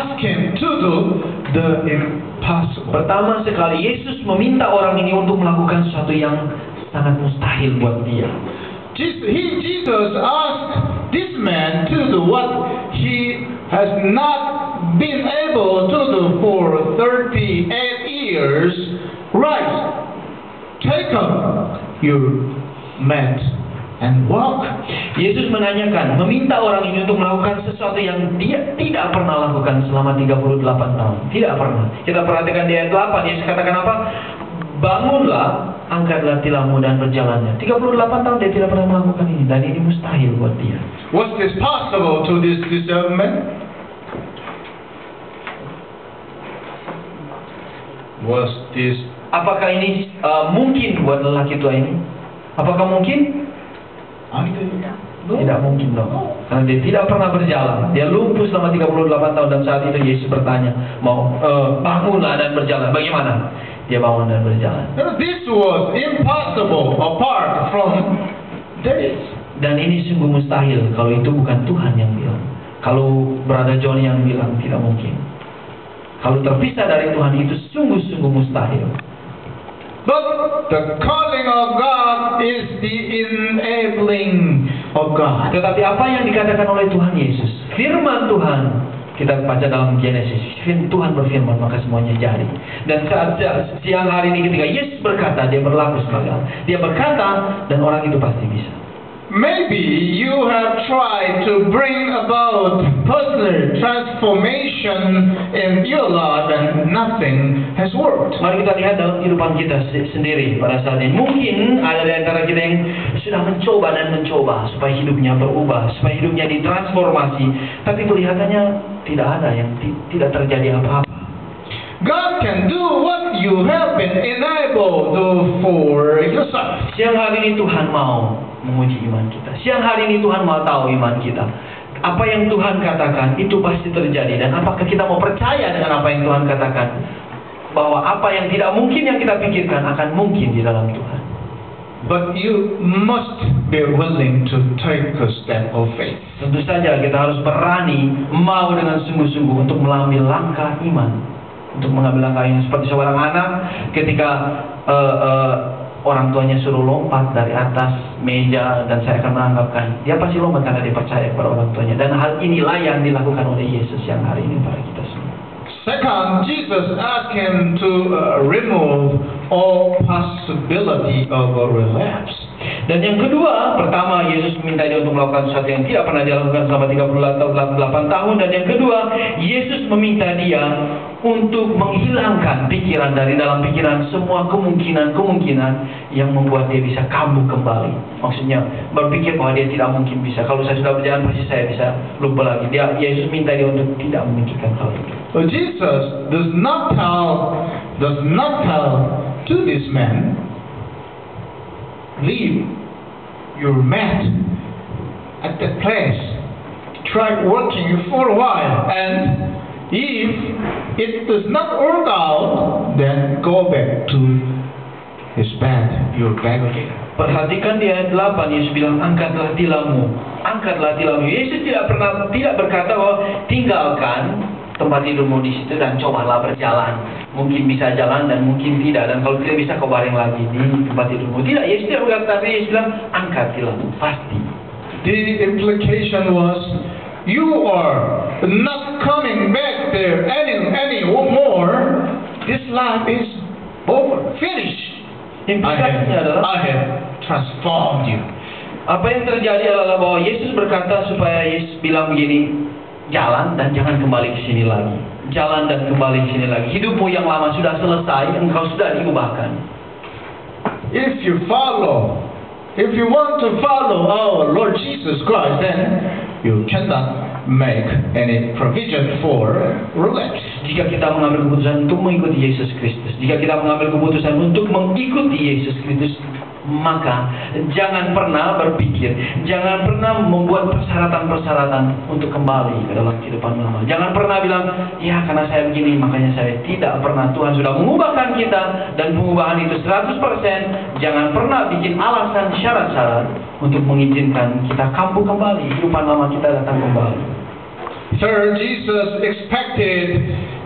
asked him to do the impossible. Pertama sekali Yesus meminta orang ini untuk melakukan sesuatu yang sangat mustahil buat dia. Jesus asked this man to do what he has not been able to do for 38 years. Rise, take up your mat and walk. Yesus menanyakan, meminta orang ini untuk melakukan sesuatu yang dia tidak pernah lakukan selama 38 tahun. Tidak pernah. Kita perhatikan di ayat 8, Yesus katakan apa? Bangunlah, angkatlah tilangmu dan berjalannya. 38 tahun dia tidak pernah melakukan ini, dan ini mustahil buat dia. Was this possible to this man? Was this? Apakah ini mungkin buat lelaki tua ini? Apakah mungkin? Tidak mungkin dong. Karena dia tidak pernah berjalan. Dia lumpuh selama 38 tahun dan saat itu Yesus bertanya, mau bangunlah dan berjalan. Bagaimana? Dia bangun dan berjalan. This was impossible apart from this. Dan ini sungguh mustahil kalau itu bukan Tuhan yang bilang. Kalau Brother John yang bilang tidak mungkin. Kalau terpisah dari Tuhan itu sungguh-sungguh mustahil. But the calling of God is the enabling of God. Tetapi apa yang dikatakan oleh Tuhan Yesus, firman Tuhan, kita baca dalam Genesis, Tuhan berfirman maka semuanya jadi. Dan saat siang hari ini ketika Yesus berkata, dia berlaku sebagai Allah. Dia berkata dan orang itu pasti bisa. Maybe you have tried to bring about personal transformation in your life and nothing has worked. Mari kita lihat dalam kehidupan kita sendiri pada saat ini. Mungkin ada di antara kita yang sudah mencoba dan mencoba supaya hidupnya berubah, supaya hidupnya ditransformasi, tapi kelihatannya tidak ada yang tidak terjadi apa-apa. God can do what you have been enabled for yourself. Siang hari ini Tuhan mau menguji iman kita. Siang hari ini Tuhan mau tahu iman kita. Apa yang Tuhan katakan itu pasti terjadi. Dan apakah kita mau percaya dengan apa yang Tuhan katakan? Bahwa apa yang tidak mungkin yang kita pikirkan akan mungkin di dalam Tuhan. But you must be willing to take a step of faith. Tentu saja kita harus berani, mau dengan sungguh-sungguh untuk mengambil langkah iman. Untuk mengambil langkah iman seperti seorang anak ketika orang tuanya suruh lompat dari atas meja dan saya akan menangkapkan, dia pasti lompat karena dia percaya kepada orang tuanya. Dan hal inilah yang dilakukan oleh Yesus yang hari ini pada kita semua. Second, Jesus asked him to remove all possibility of a relapse. Dan yang kedua, pertama Yesus meminta dia untuk melakukan sesuatu yang tidak pernah dia lakukan selama 38 tahun. Dan yang kedua, Yesus meminta dia untuk menghilangkan pikiran dari dalam pikiran semua kemungkinan-kemungkinan yang membuat dia bisa kambuh kembali. Maksudnya berpikir bahwa dia tidak mungkin bisa. Kalau saya sudah berjalan pasti saya bisa lupa lagi. Yesus minta dia untuk tidak memikirkan hal itu. Jesus does not tell to this man, leave your mat at that place. Try working for a while, and if it does not work out, then go back to his bed, your bag again. Perhatikan di ayat 8, Yesus bilang, angkatlah tilangmu. Angkatlah tilangmu. Yesus tidak berkata bahwa tinggalkan tempat tidurmu di situ dan cobalah berjalan. Mungkin bisa jalan dan mungkin tidak. Dan kalau tidak bisa kau baring lagi di tempat tidurmu. Tidak, Yesus tidak berkata, tapi Yesus bilang, angkat tilangmu. Pasti. The implication was, you are not coming back there any more. This life is over, finished. Implikasinya adalah I have transformed you. Apa yang terjadi adalah bahwa Yesus berkata supaya Yesus bilang begini, jalan dan jangan kembali ke sini lagi. Jalan dan kembali ke sini lagi. Hidupmu yang lama sudah selesai, engkau sudah diubahkan. If you want to follow our Lord Jesus Christ, then you cannot make any provision for relapse. Jika kita mengambil keputusan untuk mengikuti Yesus Kristus, jika kita mengambil keputusan untuk mengikuti Yesus Kristus, maka jangan pernah berpikir, jangan pernah membuat persyaratan-persyaratan untuk kembali ke dalam kehidupan lama. Jangan pernah bilang, ya karena saya begini, makanya saya tidak pernah. Tuhan sudah mengubahkan kita, dan pengubahan itu 100%. Jangan pernah bikin alasan syarat-syarat untuk mengizinkan kita kambuh kembali, kehidupan lama kita datang kembali. Third, Jesus expected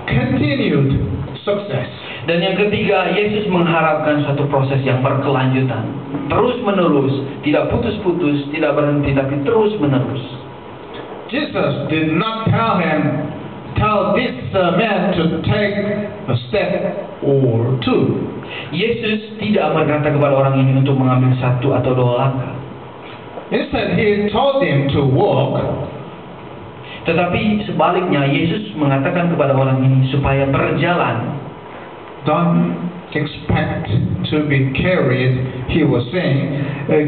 continued success. Dan yang ketiga, Yesus mengharapkan suatu proses yang berkelanjutan, terus-menerus, tidak putus-putus, tidak berhenti, tapi terus-menerus. Jesus did not tell this man to take a step or two. Yesus tidak berkata kepada orang ini untuk mengambil satu atau dua langkah. Instead, he told him to walk. Tetapi sebaliknya, Yesus mengatakan kepada orang ini supaya berjalan. Don't expect to be carried. He was saying,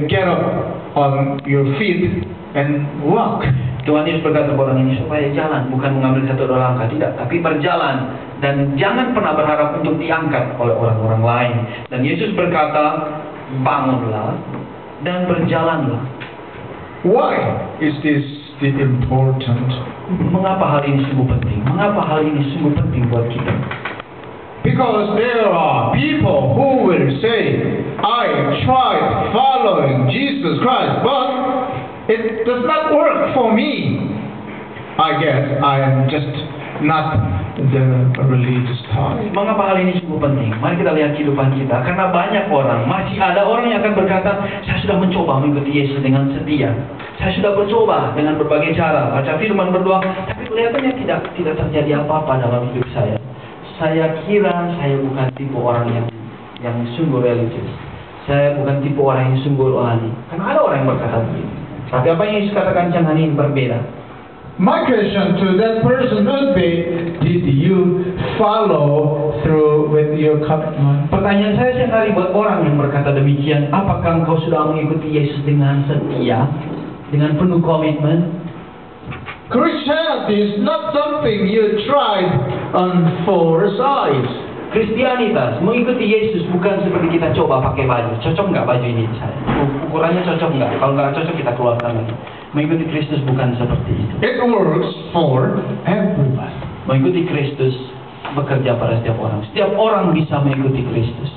get up on your feet and walk. Tuhan Yesus berkata kepada orang ini supaya jalan, bukan mengambil satu dua langkah, tidak, tapi berjalan. Dan jangan pernah berharap untuk diangkat oleh orang-orang lain. Dan Yesus berkata, bangunlah dan berjalanlah. Why is this the important? Mengapa hal ini sungguh penting? Mengapa hal ini sungguh penting buat kita? Because there are people who will say, I tried following Jesus Christ, but it does not work for me. I guess I am just not the religious type. Mengapa hal ini sungguh penting? Mari kita lihat kehidupan kita. Karena banyak orang, masih ada orang yang akan berkata, saya sudah mencoba mengikuti Yesus dengan setia. Saya sudah mencoba dengan berbagai cara, baca firman, berdoa, tapi kelihatannya tidak terjadi apa-apa dalam hidup saya. Saya kira saya bukan tipe orang yang sungguh religius. Saya bukan tipe orang yang sungguh rohani. Karena ada orang yang berkata begitu. Tapi apa yang Yesus katakan jangan ini berbeda. My question to that person would be, did you follow through with your commitment? Pertanyaan saya siang hari buat orang yang berkata demikian, apakah engkau sudah mengikuti Yesus dengan setia, dengan penuh komitmen? Christianity is not something you tried on four sides. Kristianitas, mengikuti Yesus bukan seperti kita coba pakai baju. Cocok nggak baju ini saya? Ukurannya cocok nggak? Kalau nggak cocok kita keluarkan lagi. Mengikuti Kristus bukan seperti itu. It works for everyone. Mengikuti Kristus bekerja pada setiap orang. Setiap orang bisa mengikuti Kristus.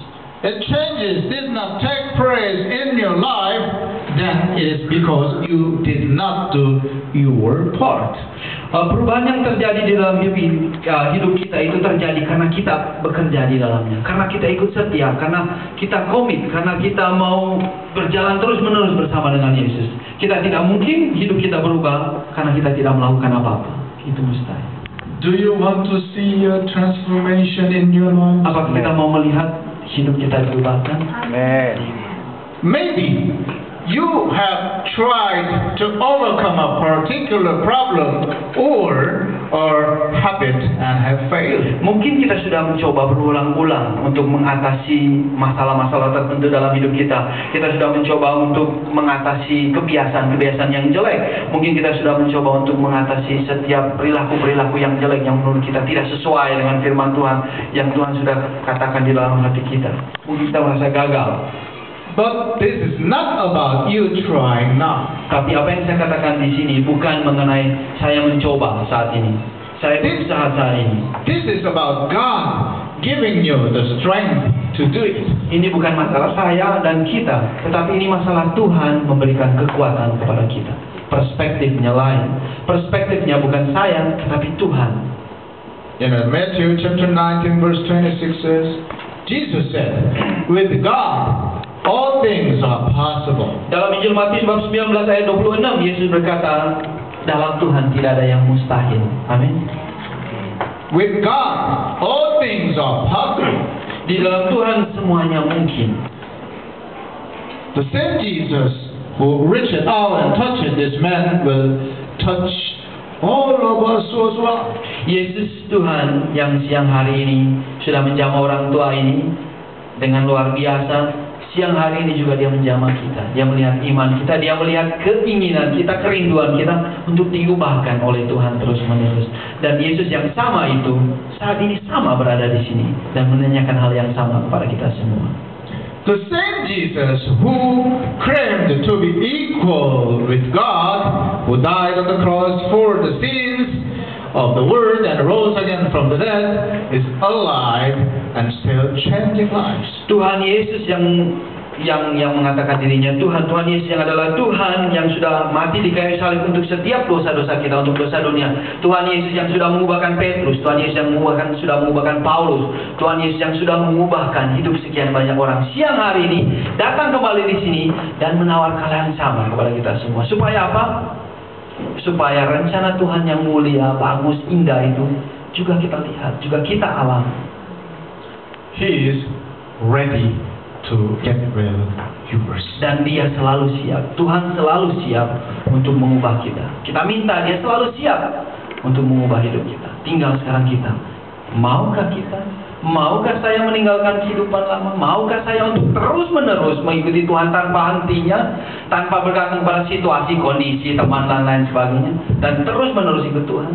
If changes did not take place in your life, then it is because you did not do your part. Perubahan yang terjadi di dalam hidup kita itu terjadi karena kita bekerja di dalamnya, karena kita ikut setia, karena kita komit, karena kita mau berjalan terus-menerus bersama dengan Yesus. Kita tidak mungkin hidup kita berubah karena kita tidak melakukan apa-apa. Itu mustahil. Do you want to see a transformation in your life? Apakah kita mau melihat hidup kita diubahkan? Amen. Maybe you have tried to overcome a particular problem or habit and have failed. Mungkin kita sudah mencoba berulang-ulang untuk mengatasi masalah-masalah tertentu dalam hidup kita. Kita sudah mencoba untuk mengatasi kebiasaan-kebiasaan yang jelek. Mungkin kita sudah mencoba untuk mengatasi setiap perilaku-perilaku yang jelek yang menurut kita tidak sesuai dengan firman Tuhan yang Tuhan sudah katakan di dalam hati kita. Mungkin kita merasa gagal. But this is not about you trying now. Tapi apa yang saya katakan di sini bukan mengenai saya mencoba saat ini, saya berusaha saat ini. This is about God giving you the strength to do it. Ini bukan masalah saya dan kita, tetapi ini masalah Tuhan memberikan kekuatan kepada kita. Perspektifnya lain. Perspektifnya bukan saya, tetapi Tuhan. In Matthew chapter 19 verse 26 says, Jesus said, with God all things are possible. Dalam Injil Matius bab 19 ayat 26, Yesus berkata, dalam Tuhan tidak ada yang mustahil. Amin. With God all things are possible. Di dalam Tuhan semuanya mungkin. The same Jesus who reached out and touched this man will touch all of us as well. Yesus Tuhan yang siang hari ini sudah menjamah orang tua ini dengan luar biasa. Siang hari ini juga dia menjamah kita. Dia melihat iman kita, dia melihat keinginan kita, kerinduan kita untuk diubahkan oleh Tuhan terus menerus. Dan Yesus yang sama itu saat ini sama berada di sini dan menanyakan hal yang sama kepada kita semua. The same Jesus who claimed to be equal with God, who died on the cross for the sins of the world and rose again from the dead, is alive and still changing lives. Tuhan Yesus yang yang mengatakan dirinya Tuhan. Tuhan Yesus yang adalah Tuhan yang sudah mati di kayu salib untuk setiap dosa-dosa kita, untuk dosa dunia. Tuhan Yesus yang sudah mengubahkan Petrus, Tuhan Yesus yang sudah mengubahkan Paulus, Tuhan Yesus yang sudah mengubahkan hidup sekian banyak orang. Siang hari ini datang kembali di sini dan menawarkan hal yang sama kepada kita semua. Supaya apa? Supaya rencana Tuhan yang mulia, bagus, indah itu juga kita lihat, juga kita alami. He is ready to get rid of yours. Dan Dia selalu siap. Tuhan selalu siap untuk mengubah kita. Kita minta, Dia selalu siap untuk mengubah hidup kita. Tinggal sekarang kita. Maukah kita? Maukah saya meninggalkan kehidupan lama? Maukah saya untuk terus-menerus mengikuti Tuhan tanpa hentinya, tanpa bergantung pada situasi, kondisi, teman, dan lain sebagainya, dan terus-menerus ikut Tuhan?